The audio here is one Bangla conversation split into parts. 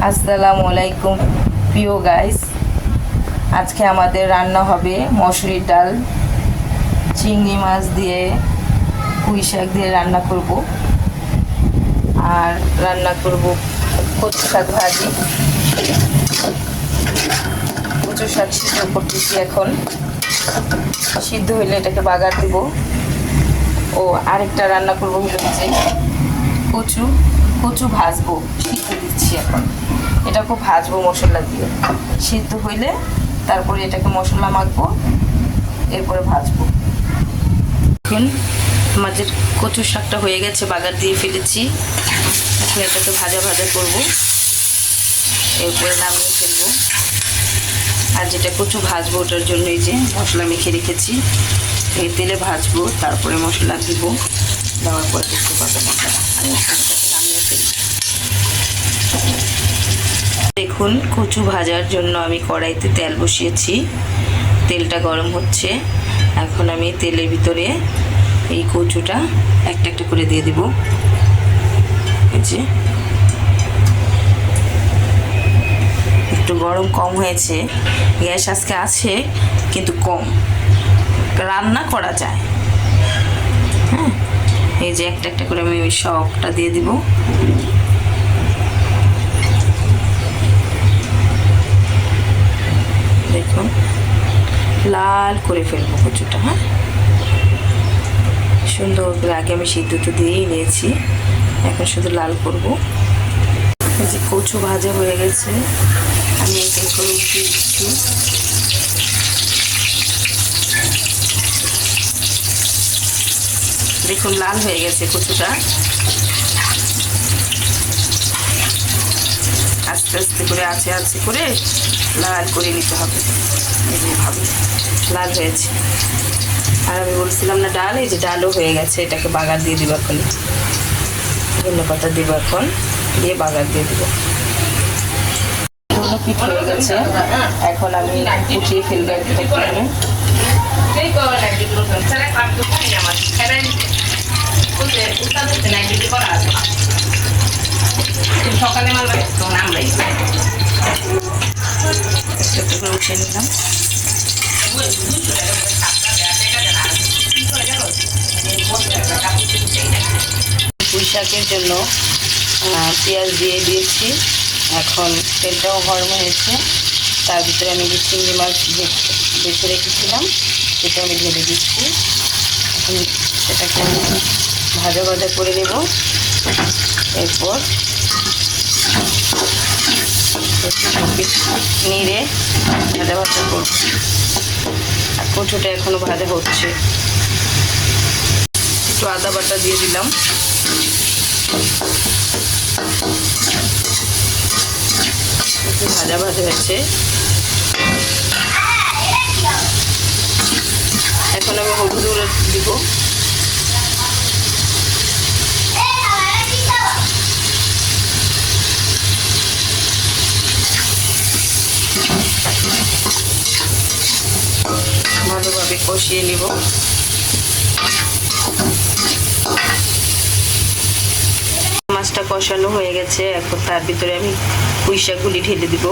আসসালামু আলাইকুম প্রিয় গাইস, আজকে আমাদের রান্না হবে মসুরির ডাল, চিংড়ি মাছ দিয়ে, পুঁই শাক দিয়ে রান্না করব। আর রান্না করব কচু শাক ভাজি। কচু শাক সিদ্ধ করতেছি এখন, সিদ্ধ হইলে এটাকে বাগার দিব। ও আরেকটা রান্না করব হলো যে কচু ভাজবো, সিদ্ধ দিচ্ছি এখন। এটাকে ভাজবো মশলা দিয়ে, সিদ্ধ হইলে তারপরে এটাকে মশলা মাখবো, এরপরে ভাজবো। এখন আমাদের কচু শাকটা হয়ে গেছে, বাগার দিয়ে ফেলেছি। এখন এটাকে ভাজা ভাজা করব, এরপরে নামিয়ে ফেলবো। আর যেটা কচু ভাজবো ওটার জন্য এই যে মশলা মেখে রেখেছি, এই তেলে ভাজবো, তারপরে মশলা দিব, দেওয়ার পরে দেখতে পাবো মশলা। আমি এটাকে নামিয়ে ফেলবো। দেখুন, কচু ভাজার জন্য আমি কড়াইতে তেল বসিয়েছি, তেলটা গরম হচ্ছে। এখন আমি তেলের ভিতরে এই কচুটা একটা একটা করে দিয়ে দিব। এই যে একটু গরম কম হয়েছে, গ্যাস আজকে আছে কিন্তু কম, রান্না করা যায়। হ্যাঁ, এই যে একটা একটা করে আমি ওই সবটা দিয়ে দিব। দেখুন, লাল করে ফেলবো কচুটা। হ্যাঁ, সুন্দর করে আগে আমি সিদ্ধ তো দিয়েই নিয়েছি, এখন শুধু লাল করব। এই যে কচু ভাজা হয়ে গেছে, আমি এখানে করে উঠিয়ে দিচ্ছি। দেখুন, লাল হয়ে গেছে কচুটা। আস্তে আস্তে করে আছে করে লাল করে নিতে হবে, এইভাবে লাল হয়েছে। আর আমি বলছিলাম না ডাল, এই যে ডালও হয়ে গেছে, এটাকে বাগার দিয়ে দিব। এখন ধনে পাতা দিব, এখন দিয়ে বাগার দিয়ে দিব। ধনে পিঠ হয়ে গেছে, এখন আমি উঠিয়ে ফেলবো একটা করে। সকালে মাল তখন আমরাই উঠিয়ে নিলাম। পুঁই শাকের জন্য পেঁয়াজ দিয়ে দিয়েছি। এখন তেলটাও গরম হয়েছে, তার ভিতরে আমি যে চিংড়ি মাছ বেছে রেখেছিলাম সেটা আমি ঢেলে দিচ্ছি। এখন সেটাকে আমি ভাজা ভাজা করে নেব। এরপর নিড়ে ভাজা ভাজা করব। আর কচুটা এখনো ভাজা হচ্ছে। একটু আদা বাটা দিয়ে দিলাম। একটু ভাজা ভাজা হয়েছে, এখন আমি হলুদ গুঁড়ো দিব। ভালোভাবে কষিয়ে নিব। মাছটা কষানো হয়ে গেছে, এখন তার ভিতরে আমি পুঁই শাকগুলি ঢেলে দিব।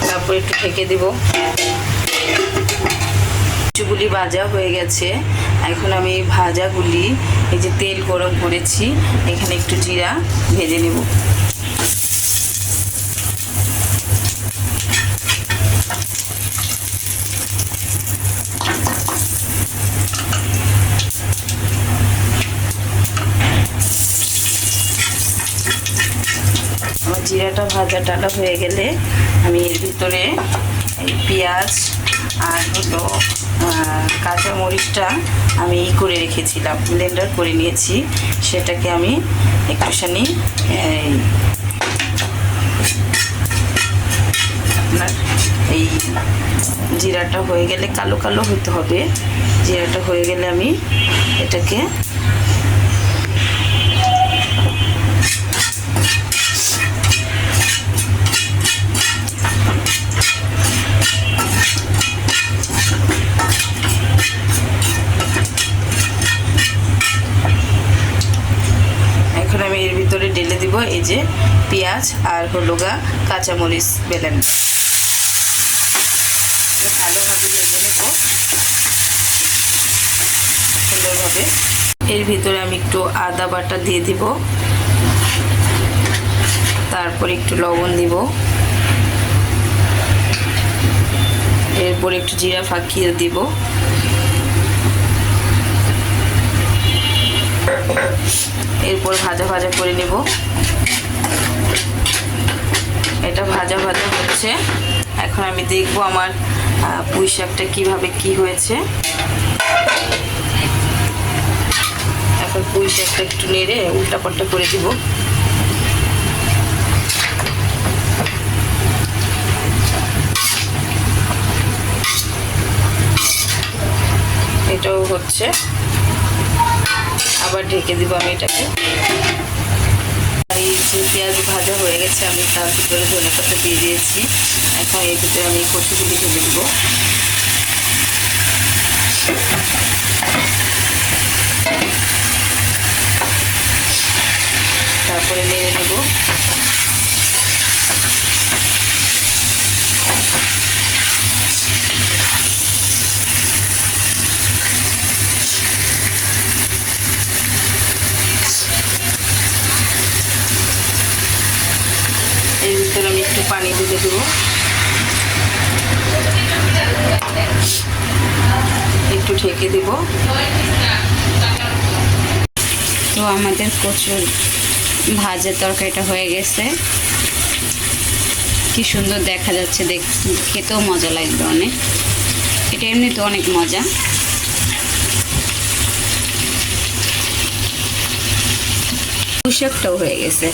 তারপর একটু ঢেকে দিব। কচুগুলি ভাজা হয়ে গেছে, এখন আমি ভাজাগুলি, এই যে তেল গরম করেছি, এখানে একটু জিরা ভেজে নেব। আমার জিরাটা ভাজা টালা হয়ে গেলে আমি এর ভিতরে এই পেঁয়াজ আর হলো কাঁচা মরিচটা আমি করে রেখেছিলাম, ব্লেন্ডার করে নিয়েছি, সেটাকে আমি একটুখানি এই জিরাটা হয়ে গেলে কালো কালো হতে হবে। জিরাটা হয়ে গেলে আমি এটাকে দিব এই যে পেঁয়াজ আর হলো কাঁচামরিচ বেলেন। ভালোভাবে ভেজে নেব সুন্দরভাবে। এর ভিতরে আমি একটু আদা বাটা দিয়ে দিব, তারপর একটু লবণ দিব, এরপর একটু জিরা ফাঁকিয়ে দিব, এরপর ভাজা ভাজা করে নেব। এটা ভাজা ভাজা হচ্ছে। এখন আমি দেখব আমার পুঁই শাকটা কীভাবে কি হয়েছে। এখন পুঁই শাকটা একটু নেড়ে উল্টাপাল্টা করে দিব। এটাও হচ্ছে, আবার ঢেকে দিব আমি এটাকে। এই যে পেঁয়াজ ভাজা হয়ে গেছে, আমি তার ভিতরে ধনেপাতা দিয়ে দিয়েছি। এখন এর ভিতরে আমি কচুগুলি ঢেলে দিব। তারপরে নেড়ে নেব। এর ভিতরে আমি একটু পানি দিয়ে দেবো, একটু ঢেকে দেব। তো আমাদের কচুর ভাজা তরকারিটা হয়ে গেছে। কি সুন্দর দেখা যাচ্ছে, খেতেও মজা লাগবে অনেক। এটা এমনিতে অনেক মজা। পুঁই শাকটাও হয়ে গেছে।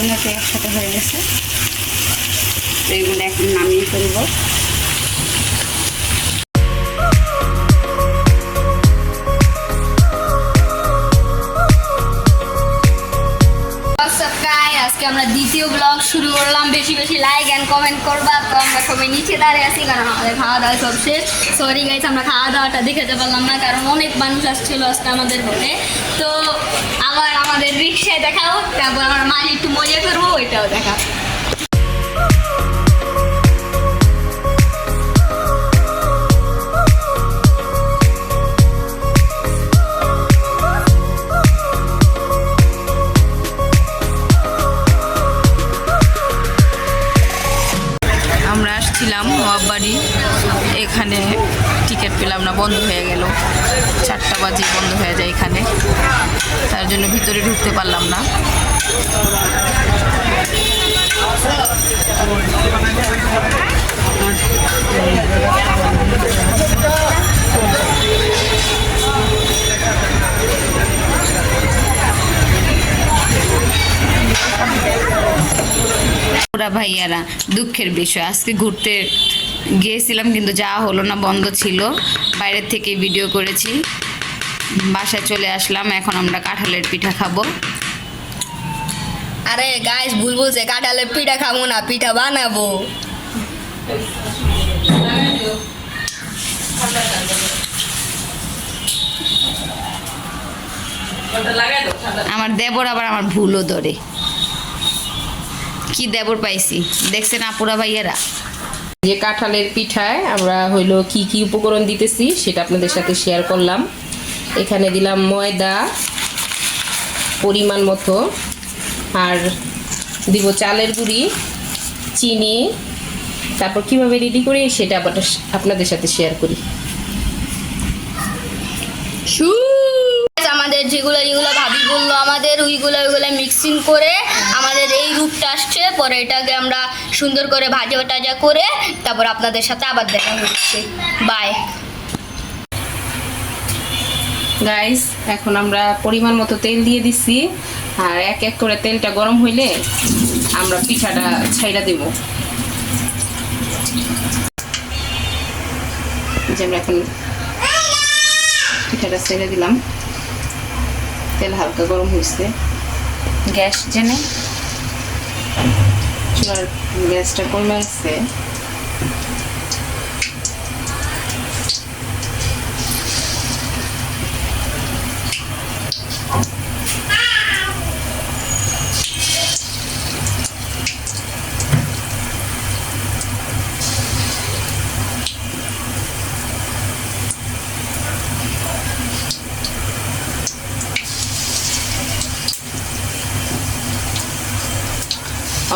দুটোতে একসাথে হয়ে গেছে। তো এগুলো এখন নামিয়ে ফেলবো। আজকে আমরা দ্বিতীয় ব্লগ শুরু করলাম। বেশি বেশি লাইক এন্ড কমেন্ট করবা। তো আমরা সবাই নিচে দাঁড়িয়ে আছি কারণ আমাদের খাওয়া দাওয়া সব শেষ। সরি গাইস, আমরা খাওয়া দাওয়াটা দেখাতে পারলাম না কারণ অনেক মানুষ আসছিল আজকে আমাদের ঘরে। তো আবার আমাদের রিক্সায় দেখাও, তারপর আমরা মাঝে একটু মজা করবো, ওইটাও দেখাও। আমরা আসছিলাম নবাববাড়ি, এখানে টিকিট পেলাম না, বন্ধ হয়ে গেল। 4টা বাজে বন্ধ হয়ে যায় এখানে, তার জন্য ভিতরে ঢুকতে পারলাম না। ওরা ভাইয়ারা, দুঃখের বিষয়, আজকে ঘুরতে গিয়েছিলাম কিন্তু যাওয়া হলো না, বন্ধ ছিল। বাইরের থেকে ভিডিও করেছি, বাসায় চলে আসলাম। এখন আমরা কাঁঠালের পিঠা খাবো। আরে গাইস, ভুল বলছে, কাঁঠালের পিঠা খাবো না, পিঠা বানাবো। আমার দেবর আবার আমার ভুলও ধরে। কি দেবর পাইছি দেখছেন আপুরা ভাইয়ারা। যে কাঁঠালের পিঠায় আমরা হইলো কি কি উপকরণ দিতেছি সেটা আপনাদের সাথে শেয়ার করলাম। এখানে দিলাম ময়দা পরিমাণ মতো, আর দিব চালের গুঁড়ি, চিনি। তারপর কিভাবে রেডি করি সেটা আপনাদের সাথে শেয়ার করি। আমাদের যেগুলো ভাবি বললো আমাদের ওইগুলো মিক্সিং করে আমাদের এই রূপটা আসছে। পরে এটাকে আমরা সুন্দর করে ভাজা টাজা করে তারপর আপনাদের সাথে আবার দেখা হচ্ছে। বাই গাইস, এখন আমরা পরিমাণ মতো তেল দিয়ে দিচ্ছি, আর এক এক করে তেলটা গরম হইলে আমরা পিঠাটা ছাইড়া দেব। যে আমরা এখন পিঠাটা ছেড়ে দিলাম, তেল হালকা গরম হয়েছে। গ্যাস জেনে চুলার গ্যাসটা কমে আসছে।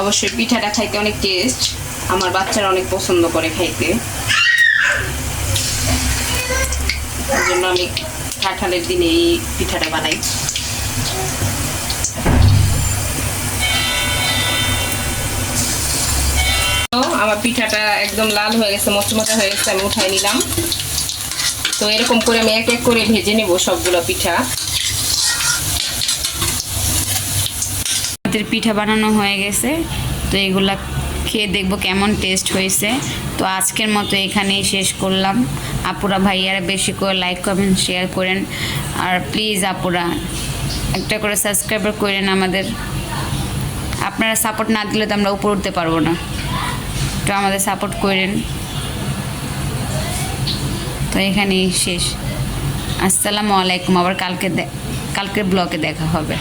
অবশ্যই পিঠাটা খাইতে অনেক টেস্ট, আমার বাচ্চারা অনেক পছন্দ করে খাইতে, এই জন্য আমি কাঁঠালের দিনে এই পিঠাটা বানাই। আমার পিঠাটা একদম লাল হয়ে গেছে, মচমচা হয়ে গেছে, আমি উঠাই নিলাম। তো এরকম করে আমি এক এক করে ভেজে নেব সবগুলো পিঠা। আমাদের পিঠা বানানো হয়ে গেছে, তো এগুলা খেয়ে দেখবো কেমন টেস্ট হয়েছে। তো আজকের মতো এখানেই শেষ করলাম। আপুরা ভাইয়ারা বেশি করে লাইক কমেন্ট শেয়ার করেন, আর প্লিজ আপুরা একটা করে সাবস্ক্রাইবার করেন আমাদের। আপনারা সাপোর্ট না দিলে তো আমরা উপরে উঠতে পারবো না, তো আমাদের সাপোর্ট করেন। তো এখানেই শেষ। আসসালামু আলাইকুম। আবার কালকের ব্লগে দেখা হবে।